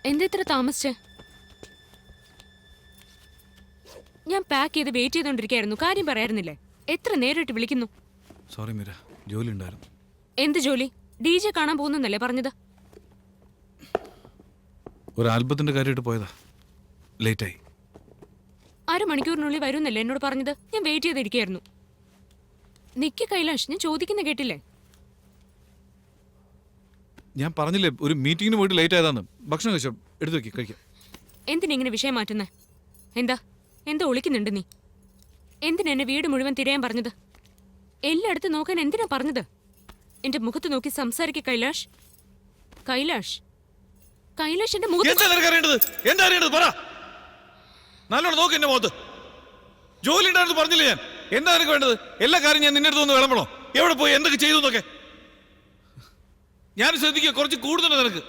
എന്താ ഇത്ര താമസിച്ചേ? ഞാൻ പാക്ക് ചെയ്ത് വെയിറ്റ് ചെയ്തോണ്ടിരിക്കായിരുന്നു. കാര്യം പറയായിരുന്നില്ലേ? എത്ര നേരിട്ട് വിളിക്കുന്നു. സോറി മീര, ജോലി ഉണ്ടായിരുന്നു. എന്ത് ജോലി? DJ കാണാൻ പോകുന്നല്ലേ പറഞ്ഞത്? ഒരു ആൽബത്തിന്റെ കാര്യമായിട്ട് പോയതാ, ലേറ്റായി. 1/2 മണിക്കൂറിനുള്ളിൽ വരുന്നല്ലേ എന്നോട് പറഞ്ഞത്? ഞാൻ വെയിറ്റ് ചെയ്തിരിക്കായിരുന്നു. നിക്ക് കൈലാഷ്, ഞാൻ ചോദിക്കുന്ന കേട്ടില്ലേ? ഞാൻ പറഞ്ഞില്ലേ ഒരു മീറ്റിങ്ങിന് പോയിട്ട് ലേറ്റ് ആയതാന്ന്. ഭക്ഷണം കഴിച്ചോ? എടുത്തു വെക്കി കഴിക്കാം. എന്തിനെങ്ങനെ വിഷയം മാറ്റുന്നേ? എന്താ എന്താ ഒളിക്കുന്നുണ്ട് നീ? എന്തിനെന്നെ വീട് മുഴുവൻ തിരയാൻ പറഞ്ഞത്? എല്ലായിടത്തും നോക്കാൻ എന്തിനാ പറഞ്ഞത്? എന്റെ മുഖത്ത് നോക്കി സംസാരിക്ക കൈലാഷ്. കൈലാഷ്, കൈലാഷ് എന്റെ മുഖത്ത്. എന്താ അറിയേണ്ടത് പറ. നല്ലോണം നോക്ക് എന്റെ മുഖത്ത്. ജോലി ഉണ്ടായിരുന്നു പറഞ്ഞില്ലേ ഞാൻ? എന്താ നിനക്ക് വേണ്ടത്? എല്ലാ കാര്യം ഞാൻ നിന്റെ അടുത്ത് ഒന്ന് വിളമ്പണോ? എവിടെ പോയി എന്തൊക്കെ ചെയ്തു എന്നൊക്കെ ഞാൻ ശ്രദ്ധിക്കുക. കുറച്ച് കൂടുതലാണ് നിനക്ക്.